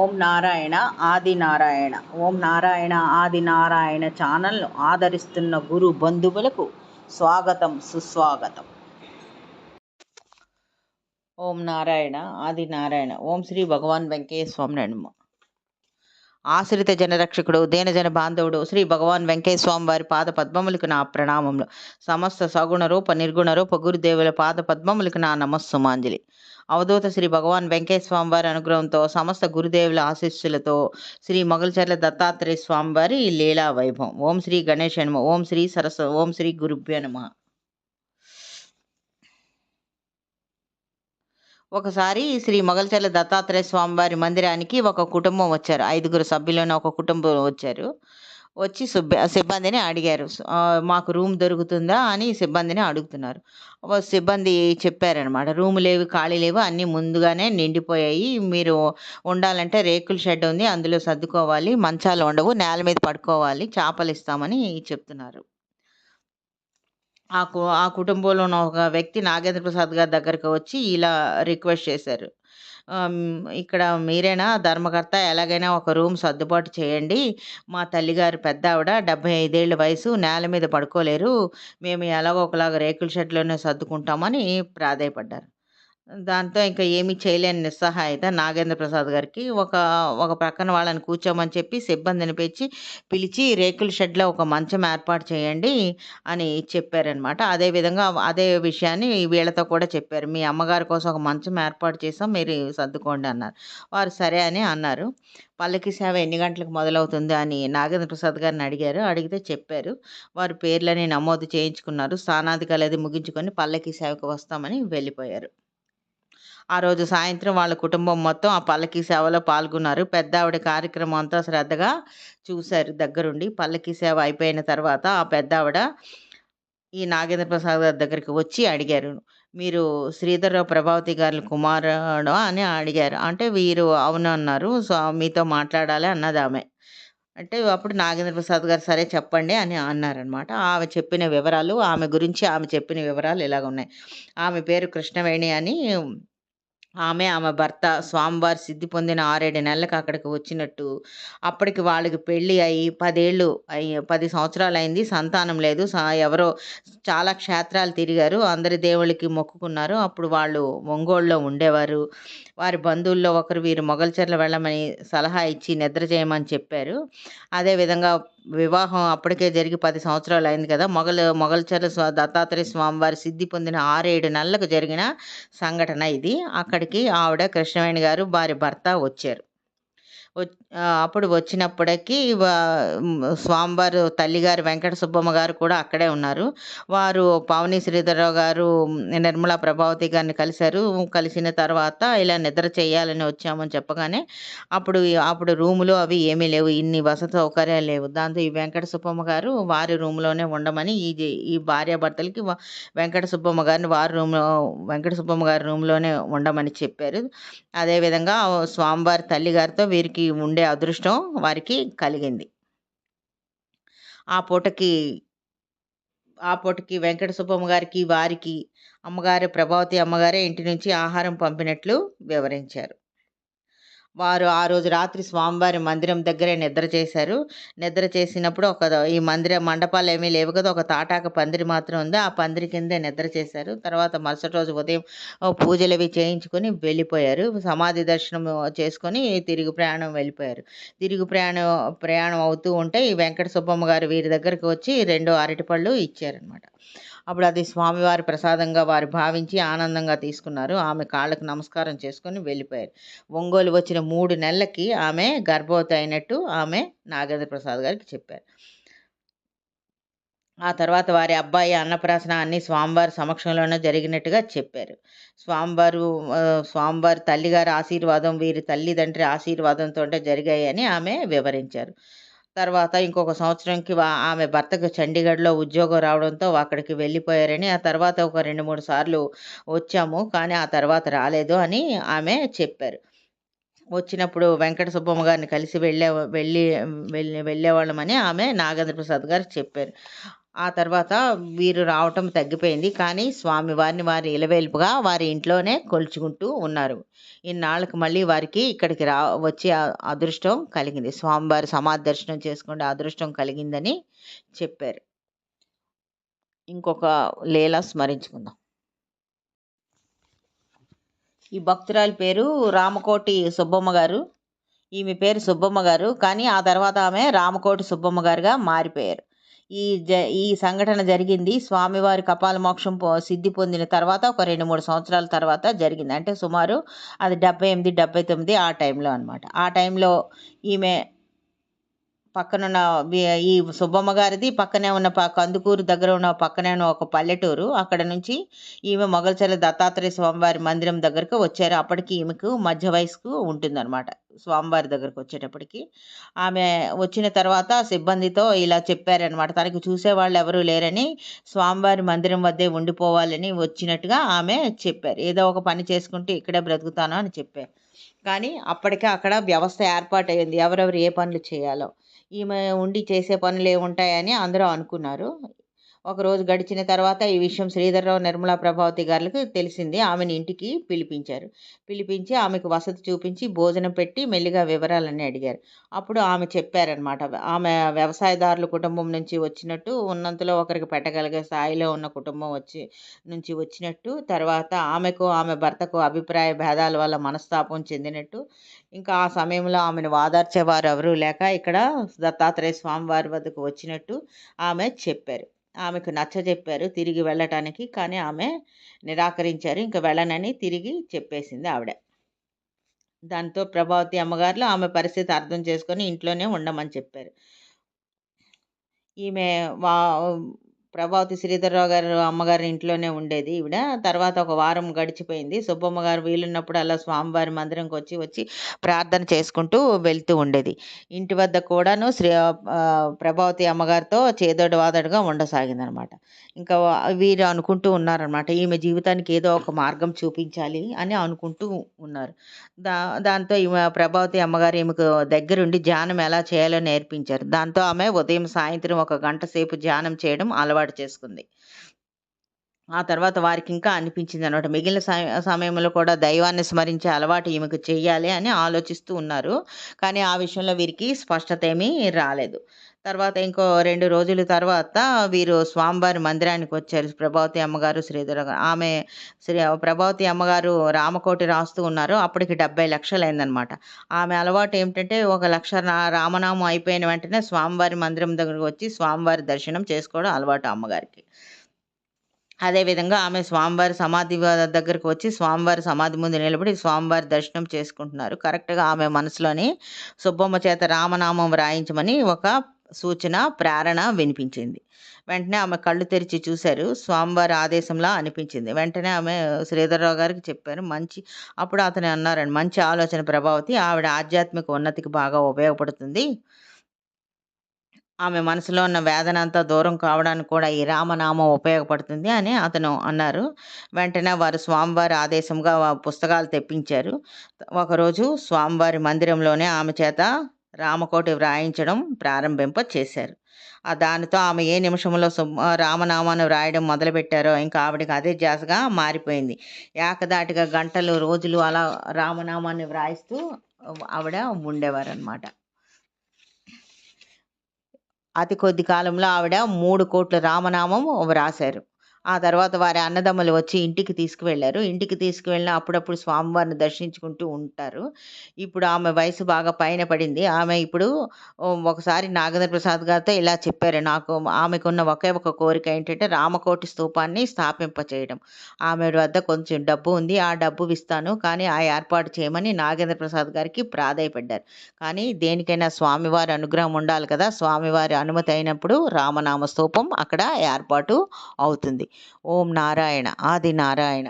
ఓం నారాయణ ఆది నారాయణ. ఓం నారాయణ ఆది నారాయణ ఛానల్ను ఆదరిస్తున్న గురు బంధువులకు స్వాగతం, సుస్వాగతం. ఓం నారాయణ ఆది నారాయణ. ఓం శ్రీ భగవాన్ వెంకయ్య స్వామి నడుమ. ఆశ్రిత జనరక్షకుడు, దేనజన బాంధవుడు శ్రీ భగవాన్ వెంకయ్య స్వామి వారి పాద పద్మములకు నా ప్రణామములు. సమస్త సగుణ రూప నిర్గుణ రూప గురుదేవుల పాద పద్మములకు నా నమస్సుమాంజలి. అవధూత శ్రీ భగవాన్ వెంకయ్య స్వామి వారి అనుగ్రహంతో, సమస్త గురుదేవుల ఆశీస్సులతో శ్రీ మొగల్చర్ల దత్తాత్రేయ స్వామి వారి లీలా వైభవం. ఓం శ్రీ గణేశ నమః. ఓం శ్రీ సరస్వ. ఓం శ్రీ గురుభ్యో నమః. ఒకసారి శ్రీ మొగల్చర్ల దత్తాత్రేయ స్వామి వారి మందిరానికి ఒక కుటుంబం వచ్చారు. 5 సభ్యులను ఒక కుటుంబం వచ్చారు. వచ్చి సిబ్బందిని అడిగారు, మాకు రూమ్ దొరుకుతుందా అని సిబ్బందిని అడుగుతున్నారు. సిబ్బంది చెప్పారనమాట, రూమ్ లేవు, ఖాళీ లేవు, అన్నీ ముందుగానే నిండిపోయాయి, మీరు ఉండాలంటే రేకుల షెడ్ ఉంది, అందులో సర్దుకోవాలి, మంచాలు ఉండవు, నేల మీద పడుకోవాలి, చేపలు ఇస్తామని చెప్తున్నారు. ఆ కుటుంబంలో ఉన్న ఒక వ్యక్తి నాగేంద్ర ప్రసాద్ గారి దగ్గరకు వచ్చి ఇలా రిక్వెస్ట్ చేశారు, ఇక్కడ మీరేనా ధర్మకర్త, ఎలాగైనా ఒక రూమ్ సర్దుబాటు చేయండి, మా తల్లిగారు పెద్ద ఆవిడ, 75 ఏళ్ళ వయసు, నేల మీద పడుకోలేరు, మేము ఎలాగో ఒకలాగా రేకుల షెడ్లోనే సర్దుకుంటామని ప్రాధేయపడ్డారు. దాంతో ఇంకా ఏమీ చేయలేని నిస్సహాయత నాగేంద్ర ప్రసాద్ గారికి ఒక ప్రక్కన వాళ్ళని కూర్చోమని చెప్పి సిబ్బందిని పిలిచి రేకుల షెడ్లో ఒక మంచం ఏర్పాటు చేయండి అని చెప్పారనమాట. అదేవిధంగా అదే విషయాన్ని వీళ్ళతో కూడా చెప్పారు, మీ అమ్మగారి కోసం ఒక మంచం ఏర్పాటు చేసాం, మీరు సర్దుకోండి అన్నారు. వారు సరే అని అన్నారు. పల్లకి సేవ ఎన్ని గంటలకు మొదలవుతుంది అని నాగేంద్ర ప్రసాద్ గారిని అడిగారు. అడిగితే చెప్పారు. వారి పేర్లని నమోదు చేయించుకున్నారు. స్నానాదికాలు అది ముగించుకొని పల్లకి సేవకు వస్తామని వెళ్ళిపోయారు. ఆ రోజు సాయంత్రం వాళ్ళ కుటుంబం మొత్తం ఆ పల్లకీ సేవలో పాల్గొన్నారు. పెద్ద ఆవిడ కార్యక్రమం అంతా శ్రద్ధగా చూశారు దగ్గరుండి. పల్లకీ సేవ అయిపోయిన తర్వాత ఆ పెద్ద ఆవిడ ఈ నాగేంద్ర ప్రసాద్ గారి దగ్గరికి వచ్చి అడిగారు, మీరు శ్రీధర్రావు ప్రభావతి గారి కుమారుడు అని అడిగారు. అంటే వీరు అవును అన్నారు. సో మీతో మాట్లాడాలి అన్నది ఆమె. అంటే అప్పుడు నాగేంద్ర ప్రసాద్ గారు సరే చెప్పండి అని అన్నారనమాట. ఆమె చెప్పిన వివరాలు, ఆమె గురించి ఆమె చెప్పిన వివరాలు ఇలాగ ఉన్నాయి. ఆమె పేరు కృష్ణవేణి అని. ఆమె భర్త స్వామివారి సిద్ధి పొందిన 6-7 నెలలకు అక్కడికి వచ్చినట్టు, అప్పటికి వాళ్ళకి పెళ్ళి అయ్యి 10 సంవత్సరాలు అయింది, సంతానం లేదు. ఎవరో చాలా క్షేత్రాలు తిరిగారు, అందరి దేవుళ్ళకి మొక్కుకున్నారు. అప్పుడు వాళ్ళు ఒంగోలులో ఉండేవారు. వారి బంధువుల్లో ఒకరు వీరు మొగల్చర్ల వెళ్ళమని సలహా ఇచ్చి నిద్ర చేయమని చెప్పారు. అదేవిధంగా వివాహం అప్పటికే జరిగి 10 సంవత్సరాలు అయింది కదా. మొగల్చర్ల దత్తాత్రేయ స్వామి వారి సిద్ధి పొందిన 6-7 నెలలకు జరిగిన సంఘటన ఇది. అక్కడికి ఆవిడ కృష్ణవేణి గారు వారి భర్త వచ్చారు. అప్పుడు వచ్చినప్పటికీ స్వామివారు తల్లిగారు వెంకట సుబ్బమ్మ గారు కూడా అక్కడే ఉన్నారు. వారు పావని శ్రీధర్రావు గారు నిర్మలా ప్రభావతి గారిని కలిశారు. కలిసిన తర్వాత ఇలా నిద్ర చేయాలని వచ్చామని చెప్పగానే అప్పుడు రూములు అవి ఏమీ లేవు, ఇన్ని వసతి సౌకర్యాలు లేవు. దాంతో ఈ వెంకట సుబ్బమ్మ గారు వారి రూమ్లోనే ఉండమని ఈ భార్యాభర్తలకి వెంకట సుబ్బమ్మ గారి రూమ్లోనే ఉండమని చెప్పారు. అదేవిధంగా స్వామివారి తల్లిగారితో వీరికి ఉండే అదృష్టం వారికి కలిగింది. ఆ పూటకి వెంకట సుబ్బమ్మ గారికి వారికి అమ్మగారు ప్రభావతి అమ్మగారే ఇంటి నుంచి ఆహారం పంపినట్లు వివరించారు. వారు ఆ రోజు రాత్రి స్వామివారి మందిరం దగ్గరే నిద్ర చేశారు. నిద్ర చేసినప్పుడు ఈ మండపాలు ఏమీ లేవు కదా, ఒక తాటాక పందిరి మాత్రం ఉంది. ఆ పందిరి కిందే నిద్ర చేశారు. తర్వాత మరుసటి రోజు ఉదయం పూజలు అవి చేయించుకొని వెళ్ళిపోయారు. సమాధి దర్శనం చేసుకొని తిరిగి ప్రయాణం వెళ్ళిపోయారు. తిరిగి ప్రయాణం అవుతూ ఉంటే ఈ వెంకట సుబ్బమ్మ గారు వీరి దగ్గరికి వచ్చి 2 అరటిపళ్ళు ఇచ్చారనమాట. అప్పుడు అది స్వామివారి ప్రసాదంగా వారు భావించి ఆనందంగా తీసుకున్నారు. ఆమె కాళ్ళకు నమస్కారం చేసుకొని వెళ్ళిపోయారు. ఒంగోలు వచ్చిన 3 నెలలకి ఆమె గర్భవతి అయినట్టు ఆమె నాగేంద్ర ప్రసాద్ గారికి చెప్పారు. ఆ తర్వాత వారి అబ్బాయి అన్నప్రాసన అన్ని స్వామివారి సమక్షంలోనే జరిగినట్టుగా చెప్పారు. స్వామివారి తల్లిగారి ఆశీర్వాదం, వీరి తల్లిదండ్రి ఆశీర్వాదంతో జరిగాయని ఆమె వివరించారు. తర్వాత ఇంకొక సంవత్సరంకి ఆమె భర్తకు చండీగఢ్లో ఉద్యోగం రావడంతో అక్కడికి వెళ్ళిపోయారని, ఆ తర్వాత ఒక 2-3 సార్లు వచ్చాము కానీ ఆ తర్వాత రాలేదు అని ఆమె చెప్పారు. వచ్చినప్పుడు వెంకట సుబ్బమ్మ గారిని కలిసి వెళ్ళేవాళ్ళమని ఆమె నాగేంద్ర ప్రసాద్ గారు చెప్పారు. ఆ తర్వాత వీరు రావటం తగ్గిపోయింది. కానీ స్వామివారిని వారి ఇలవేల్పుగా వారి ఇంట్లోనే కొలుచుకుంటూ ఉన్నారు. ఇన్నాళ్ళకి మళ్ళీ వారికి ఇక్కడికి వచ్చే అదృష్టం కలిగింది. స్వామివారి సమాధి దర్శనం చేసుకునే అదృష్టం కలిగిందని చెప్పారు. ఇంకొక లీల స్మరించుకుందాం. ఈ భక్తురాలి పేరు రామకోటి సుబ్బమ్మ గారు. ఈమె పేరు సుబ్బమ్మ గారు. కానీ ఆ తర్వాత ఆమె రామకోటి సుబ్బమ్మ గారుగా మారిపోయారు. ఈ సంఘటన జరిగింది స్వామివారి కపాల మోక్షం సిద్ధి పొందిన తర్వాత ఒక 2, 3 సంవత్సరాల తర్వాత జరిగింది. అంటే సుమారు అది 78, 79 ఆ టైంలో అనమాట. ఆ టైంలో ఈమె పక్కనున్న ఈ సుబ్బమ్మ గారిది పక్కనే ఉన్న కందుకూరు దగ్గర ఉన్న పక్కనే ఉన్న ఒక పల్లెటూరు. అక్కడ నుంచి ఈమె మొగల్చర్ల దత్తాత్రేయ స్వామివారి మందిరం దగ్గరకు వచ్చారు. అప్పటికి ఈమెకు మధ్య వయస్సు ఉంటుందన్నమాట. స్వామివారి దగ్గరకు వచ్చేటప్పటికి ఆమె వచ్చిన తర్వాత సిబ్బందితో ఇలా చెప్పారనమాట. తనకి చూసేవాళ్ళు ఎవరూ లేరని, స్వామివారి మందిరం వద్దే ఉండిపోవాలని వచ్చినట్టుగా ఆమె చెప్పారు. ఏదో ఒక పని చేసుకుంటూ ఇక్కడే బ్రతుకుతాను అని చెప్పారు. కానీ అప్పటికే అక్కడ వ్యవస్థ ఏర్పాటయ్యింది. ఎవరెవరు ఏ పనులు చేయాలో. ఈమె ఉండి చేసే పనులు ఏముంటాయని అందరూ అనుకున్నారు. ఒకరోజు గడిచిన తర్వాత ఈ విషయం శ్రీధర్రావు, నిర్మలా ప్రభావతి గారులకు తెలిసింది. ఆమెను ఇంటికి పిలిపించారు. పిలిపించి ఆమెకు వసతి చూపించి భోజనం పెట్టి మెల్లిగా వివరాలన్నీ అడిగారు. అప్పుడు ఆమె చెప్పారనమాట. ఆమె వ్యవసాయదారుల కుటుంబం నుంచి వచ్చినట్టు, ఉన్నంతలో ఒకరికి పెట్టగలిగే స్థాయిలో ఉన్న కుటుంబం నుంచి వచ్చినట్టు, తర్వాత ఆమెకు ఆమె భర్తకు అభిప్రాయ భేదాల వల్ల మనస్తాపం చెందినట్టు, ఇంకా ఆ సమయంలో ఆమెను వాదార్చేవారు ఎవరూ లేక ఇక్కడ దత్తాత్రేయ స్వామివారి వద్దకు వచ్చినట్టు ఆమె చెప్పారు. ఆమెకు నచ్చజెప్పారు తిరిగి వెళ్ళటానికి. కానీ ఆమె నిరాకరించారు. ఇంక వెళ్ళనని తిరిగి చెప్పేసింది ఆవిడ. దాంతో ప్రభావతి అమ్మగారులు ఆమె పరిస్థితి అర్థం చేసుకొని ఇంట్లోనే ఉండమని చెప్పారు. ఈమె ప్రభావతి శ్రీధర్రావు గారు అమ్మగారి ఇంట్లోనే ఉండేది ఈవిడ. తర్వాత ఒక వారం గడిచిపోయింది. సుబ్బమ్మ గారు వీలున్నప్పుడు అలా స్వామివారి మందిరంకి వచ్చి ప్రార్థన చేసుకుంటూ వెళ్తూ ఉండేది. ఇంటి వద్ద కూడాను ప్రభావతి అమ్మగారితో చేదోడు వాదోడుగా ఉండసాగిందనమాట. ఇంకా వీరు అనుకుంటూ ఉన్నారనమాట. ఈమె జీవితానికి ఏదో ఒక మార్గం చూపించాలి అని అనుకుంటూ ఉన్నారు. దాంతో ఈమె ప్రభావతి అమ్మగారు ఈమెకు దగ్గరుండి ధ్యానం ఎలా చేయాలో నేర్పించారు. దాంతో ఆమె ఉదయం, సాయంత్రం 1 గంట సేపు ధ్యానం చేయడం అలవాటు చేసుకుంది. ఆ తర్వాత వారికి ఇంకా అనిపించిందనమాట. మిగిలిన సమయంలో కూడా దైవాన్ని స్మరించే అలవాటు ఈమెకు చెయ్యాలి అని ఆలోచిస్తూ ఉన్నారు. కానీ ఆ విషయంలో వీరికి స్పష్టత ఏమీ రాలేదు. తర్వాత ఇంకో 2 రోజుల తర్వాత వీరు స్వామివారి మందిరానికి వచ్చారు. ప్రభావతి అమ్మగారు, శ్రీధర ఆమె ప్రభావతి అమ్మగారు రామకోటి రాస్తూ ఉన్నారు. అప్పటికి 70 లక్షలు అయిందనమాట. ఆమె అలవాటు ఏమిటంటే 1 లక్ష రామనామం అయిపోయిన వెంటనే స్వామివారి మందిరం దగ్గరకు వచ్చి స్వామివారి దర్శనం చేసుకోవడం అలవాటు అమ్మగారికి. అదేవిధంగా ఆమె స్వామివారి సమాధి దగ్గరకు వచ్చి స్వామివారి సమాధి ముందు నిలబడి స్వామివారి దర్శనం చేసుకుంటున్నారు. కరెక్ట్‌గా ఆమె మనసులోని సుబ్బమ్మ చేత రామనామం వ్రాయించమని ఒక సూచన, ప్రేరణ వినిపించింది. వెంటనే ఆమె కళ్ళు తెరిచి చూశారు. స్వామివారి ఆదేశంలా అనిపించింది. వెంటనే ఆమె శ్రీధర్రావు గారికి చెప్పారు. అప్పుడు అతను అన్నారండి, మంచి ఆలోచన ప్రభావతి. ఆవిడ ఆధ్యాత్మిక ఉన్నతికి బాగా ఉపయోగపడుతుంది. ఆమె మనసులో ఉన్న వేదన అంతా దూరం కావడానికి కూడా ఈ రామనామం ఉపయోగపడుతుంది అని అతను అన్నారు. వెంటనే వారు స్వామివారి ఆదేశంగా పుస్తకాలు తెప్పించారు. ఒకరోజు స్వామివారి మందిరంలోనే ఆమె చేత రామకోటి వ్రాయించడం ప్రారంభింపచేశారు. దానితో ఆమె ఏ నిమిషంలో రామనామాన్ని వ్రాయడం మొదలుపెట్టారో ఇంకా ఆవిడకి అదే ధ్యాసగా మారిపోయింది. ఏకధాటిగా గంటలు, రోజులు అలా రామనామాన్ని వ్రాయిస్తూ ఆవిడ ఉండేవారనమాట. అతి కొద్ది కాలంలో ఆవిడ 3 కోట్ల రామనామం వ్రాశారు. ఆ తర్వాత వారి అన్నదమ్ములు వచ్చి ఇంటికి తీసుకువెళ్లారు. ఇంటికి తీసుకువెళ్ళినా అప్పుడప్పుడు స్వామివారిని దర్శించుకుంటూ ఉంటారు. ఇప్పుడు ఆమె వయసు బాగా పైన పడింది. ఆమె ఇప్పుడు ఒకసారి నాగేంద్ర ప్రసాద్ గారితో ఇలా చెప్పారు. ఆమెకున్న ఒకే ఒక కోరిక ఏంటంటే రామకోటి స్తూపాన్ని స్థాపింపచేయడం. ఆమె వద్ద కొంచెం డబ్బు ఉంది. ఆ డబ్బు ఇస్తాను. కానీ ఆ ఏర్పాటు చేయమని నాగేంద్ర ప్రసాద్ గారికి ప్రాధేయపడ్డారు. కానీ దేనికైనా స్వామివారి అనుగ్రహం ఉండాలి కదా! స్వామివారి అనుమతి అయినప్పుడు రామనామ స్తూపం అక్కడ ఏర్పాటు అవుతుంది. ఓం నారాయణ. ఆది నారాయణ.